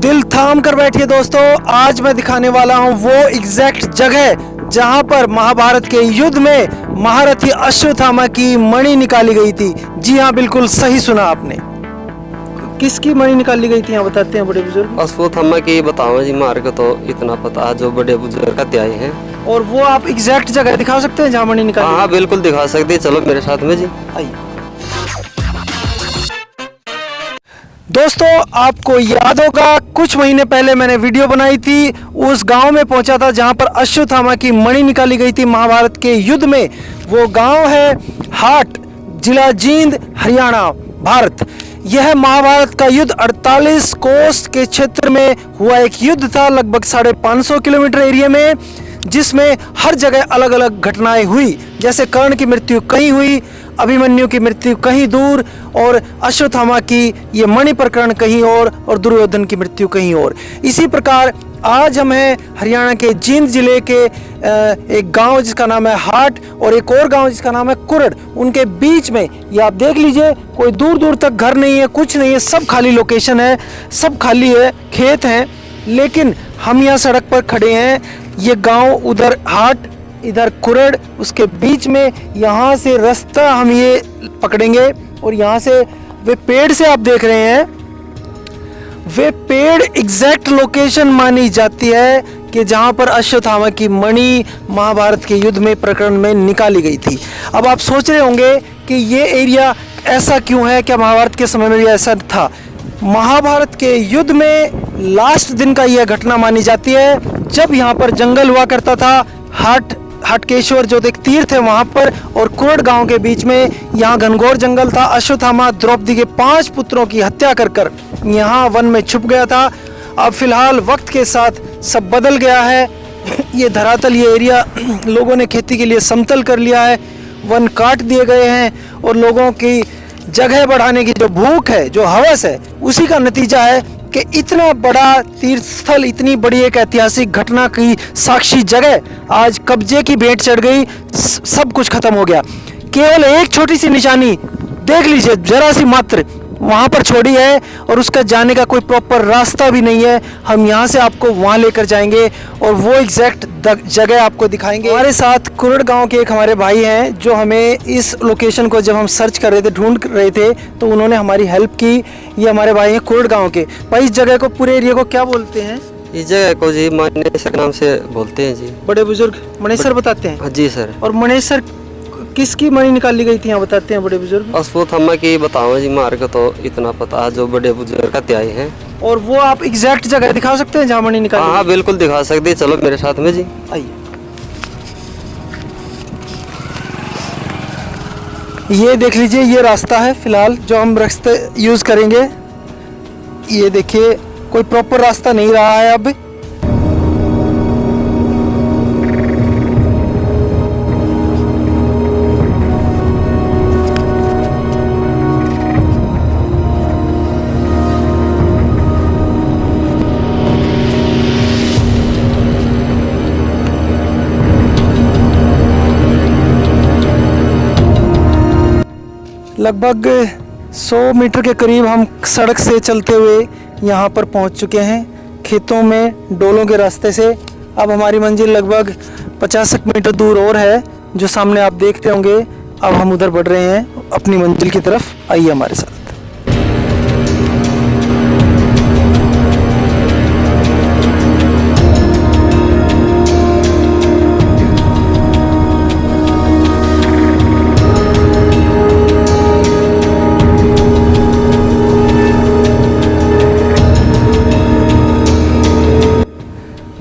दिल थाम कर बैठिए दोस्तों, आज मैं दिखाने वाला हूं वो एग्जैक्ट जगह जहां पर महाभारत के युद्ध में महारथी अश्वत्थामा की मणि निकाली गई थी। जी हाँ, बिल्कुल सही सुना आपने। किसकी मणि निकाली गई थी यहाँ बताते हैं बड़े बुजुर्ग? अश्वत्थामा की बताओ जी, मार के तो इतना पता है जो बड़े बुजुर्ग कहते आए हैं। और वो आप एग्जैक्ट जगह दिखा सकते हैं जहाँ मणि निकाली? हाँ बिल्कुल दिखा सकते, चलो मेरे साथ में जी। आइए दोस्तों, आपको याद होगा कुछ महीने पहले मैंने वीडियो बनाई थी, उस गांव में पहुंचा था जहां पर अश्वत्थामा की मणि निकाली गई थी महाभारत के युद्ध में। वो गांव है हाट, जिला जींद, हरियाणा, भारत। यह महाभारत का युद्ध 48 कोस के क्षेत्र में हुआ एक युद्ध था, लगभग 550 किलोमीटर एरिया में, जिसमें हर जगह अलग अलग घटनाएं हुई। जैसे कर्ण की मृत्यु कहीं हुई, अभिमन्यु की मृत्यु कहीं दूर, और अश्वत्थामा की ये मणि प्रकरण कहीं और दुर्योधन की मृत्यु कहीं और। इसी प्रकार आज हम हैं हरियाणा के जींद जिले के एक गांव जिसका नाम है हाट, और एक और गांव जिसका नाम है कुरड़। उनके बीच में ये आप देख लीजिए, कोई दूर दूर तक घर नहीं है, कुछ नहीं है, सब खाली लोकेशन है, सब खाली है, खेत हैं। लेकिन हम यहाँ सड़क पर खड़े हैं, ये गांव उधर हाट, इधर कुरड़, उसके बीच में यहाँ से रास्ता हम ये पकड़ेंगे, और यहाँ से वे पेड़ से आप देख रहे हैं, वे पेड़ एग्जैक्ट लोकेशन मानी जाती है कि जहाँ पर अश्वत्थामा की मणि महाभारत के युद्ध में प्रकरण में निकाली गई थी। अब आप सोच रहे होंगे कि ये एरिया ऐसा क्यों है, क्या महाभारत के समय में भी ऐसा था? महाभारत के युद्ध में लास्ट दिन का यह घटना मानी जाती है, जब यहाँ पर जंगल हुआ करता था। हाटकेश्वर जो एक तीर्थ है वहाँ पर, और कुरड़ गांव के बीच में यहाँ घनघोर जंगल था। अश्वत्थामा द्रौपदी के 5 पुत्रों की हत्या कर यहाँ वन में छुप गया था। अब फिलहाल वक्त के साथ सब बदल गया है। ये धरातल, ये एरिया लोगों ने खेती के लिए समतल कर लिया है, वन काट दिए गए हैं, और लोगों की जगह बढ़ाने की जो भूख है, जो हवस है, उसी का नतीजा है कि इतना बड़ा तीर्थ स्थल, इतनी बड़ी एक ऐतिहासिक घटना की साक्षी जगह आज कब्जे की भेंट चढ़ गई। सब कुछ खत्म हो गया। केवल एक छोटी सी निशानी देख लीजिए, जरा सी मात्र वहाँ पर छोड़ी है, और उसका जाने का कोई प्रॉपर रास्ता भी नहीं है। हम यहाँ से आपको वहाँ लेकर जाएंगे और वो एग्जैक्ट जगह आपको दिखाएंगे। हमारे साथ कुरड़ गांव के एक हमारे भाई हैं, जो हमें इस लोकेशन को जब हम सर्च कर रहे थे, ढूंढ रहे थे, तो उन्होंने हमारी हेल्प की। ये हमारे भाई हैं कुरड़ गांव के। भाई, इस जगह को, पूरे एरिया को क्या बोलते हैं? इस जगह को जी मणेसर नाम से बोलते हैं जी। बड़े बुजुर्ग मणेसर बताते हैं? हाँ जी सर। और मणेसर किसकी मणि निकाली गई थी यहाँ बताते हैं बड़े बुजुर्ग? अश्वत्थामा की बताओ जी, मार के तो इतना पता है जो बड़े बुजुर्ग कहते आए हैं। और वो आप एग्जैक्ट जगह दिखा सकते हैं जहाँ मणि निकाली? हाँ बिल्कुल दिखा सकते, चलो मेरे साथ में जी। आइए। ये देख लीजिए, ये रास्ता है फिलहाल जो हम रास्ते यूज करेंगे। ये देखिए, कोई प्रॉपर रास्ता नहीं रहा है अब। लगभग 100 मीटर के करीब हम सड़क से चलते हुए यहाँ पर पहुँच चुके हैं, खेतों में डोलों के रास्ते से। अब हमारी मंजिल लगभग 50 मीटर दूर और है, जो सामने आप देख रहे होंगे। अब हम उधर बढ़ रहे हैं अपनी मंजिल की तरफ। आइए हमारे साथ।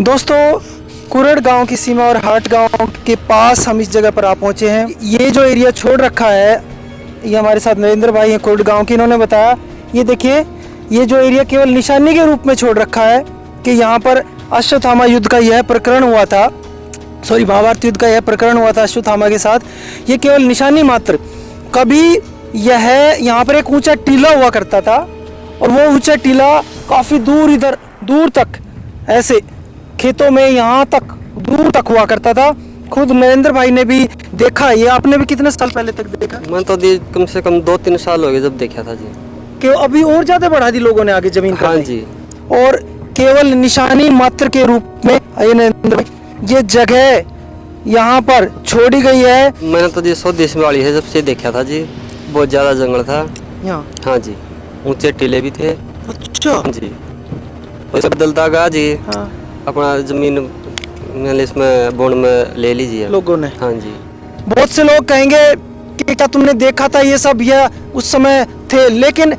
दोस्तों, कुरड़ गांव की सीमा और हाट गांव के पास हम इस जगह पर आ पहुंचे हैं। ये जो एरिया छोड़ रखा है, ये हमारे साथ नरेंद्र भाई हैं कुरड़ गांव के, इन्होंने बताया। ये देखिए, ये जो एरिया केवल निशानी के रूप में छोड़ रखा है कि यहाँ पर अश्वत्थामा युद्ध का यह प्रकरण हुआ था, महाभारत युद्ध का यह प्रकरण हुआ था अश्वत्थामा के साथ। ये केवल निशानी मात्र। कभी यह यहाँ पर एक ऊँचा टीला हुआ करता था, और वो ऊँचा टीला काफ़ी दूर, इधर दूर तक, ऐसे खेतों में यहाँ तक दूर तक हुआ करता था। खुद नरेंद्र भाई ने भी देखा। ये आपने भी कितने साल पहले तक देखा? मैं तो कम से कम 2-3 साल हो गए जब देखा था जी। कि अभी और ज्यादा बढ़ा दी लोगों ने आगे जमीन? हाँ जी। और केवल निशानी मात्र के रूप में ये नरेंद्र भाई, ये जगह यहाँ पर छोड़ी गई है। मैंने तो जी स्वदेश वाली है जब से देखा था जी, बहुत ज़्यादा जंगल था यहाँ हाँ जी, ऊंचे टीले भी थे अच्छा जी। और सब बदलता गया जी, हाँ अपना जमीन मैंने इसमें बोन में ले लीजिए लोगों ने। हाँ जी। बहुत से लोग कहेंगे कि क्या तुमने देखा था ये सब, या उस समय थे, लेकिन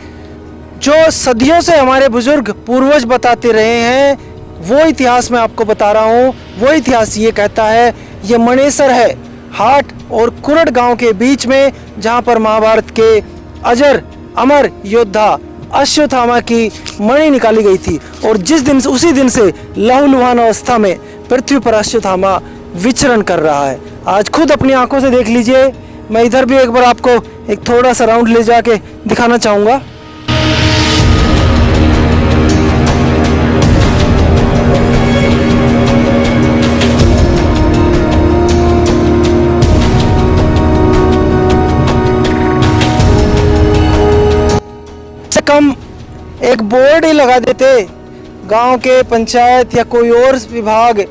जो सदियों से हमारे बुजुर्ग पूर्वज बताते रहे हैं वो इतिहास मैं आपको बता रहा हूँ। वो इतिहास ये कहता है ये मणेसर है, हाट और कुरड़ गांव के बीच में, जहां पर महाभारत के अजर अमर योद्धा अश्वत्थामा की मणि निकाली गई थी। और जिस दिन उसी दिन से लहूलुहान अवस्था में पृथ्वी पर अश्वत्थामा विचरण कर रहा है। आज खुद अपनी आंखों से देख लीजिए। मैं इधर भी एक बार आपको एक थोड़ा सा राउंड ले जाके दिखाना चाहूँगा। से कम एक बोर्ड ही लगा देते गांव के पंचायत या कोई और विभाग,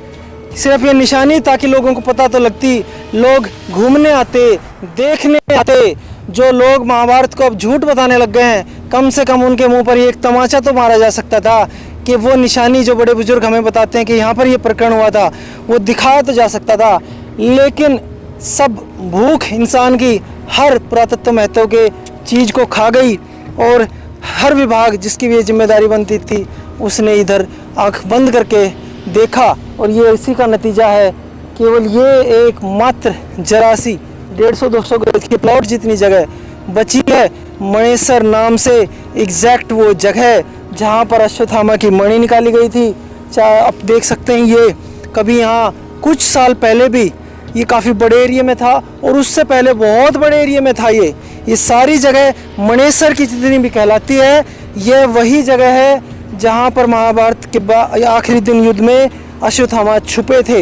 सिर्फ ये निशानी, ताकि लोगों को पता तो लगती। लोग घूमने आते, देखने आते। जो लोग महाभारत को अब झूठ बताने लग गए हैं, कम से कम उनके मुंह पर ये एक तमाचा तो मारा जा सकता था कि वो निशानी जो बड़े बुजुर्ग हमें बताते हैं कि यहाँ पर ये प्रकरण हुआ था, वो दिखाया तो जा सकता था। लेकिन सब भूख इंसान की हर पुरातत्व महत्व के चीज़ को खा गई, और हर विभाग जिसकी भी ये जिम्मेदारी बनती थी उसने इधर आंख बंद करके देखा। और ये इसी का नतीजा है। केवल ये एक मात्र जरासी 150-200 गज के प्लॉट जितनी जगह बची है मणेसर नाम से, एग्जैक्ट वो जगह जहाँ पर अश्वत्थामा की मणि निकाली गई थी। चाहे आप देख सकते हैं, ये कभी यहाँ कुछ साल पहले भी ये काफ़ी बड़े एरिया में था, और उससे पहले बहुत बड़े एरिया में था। ये सारी जगह मणेसर की जितनी भी कहलाती है, ये वही जगह है जहाँ पर महाभारत के आखिरी दिन युद्ध में अश्वत्थामा छुपे थे।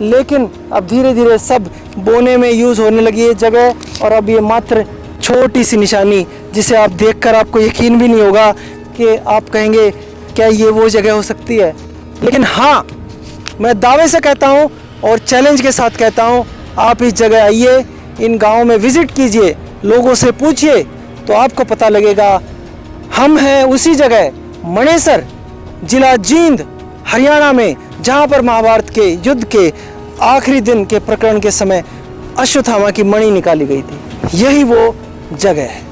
लेकिन अब धीरे धीरे सब बोने में यूज़ होने लगी ये जगह, और अब ये मात्र छोटी सी निशानी, जिसे आप देखकर आपको यकीन भी नहीं होगा कि आप कहेंगे क्या ये वो जगह हो सकती है। लेकिन हाँ, मैं दावे से कहता हूँ और चैलेंज के साथ कहता हूँ, आप इस जगह आइए, इन गाँव में विज़िट कीजिए, लोगों से पूछिए, तो आपको पता लगेगा हम हैं उसी जगह मणेसर, जिला जींद, हरियाणा में, जहाँ पर महाभारत के युद्ध के आखिरी दिन के प्रकरण के समय अश्वत्थामा की मणि निकाली गई थी। यही वो जगह है।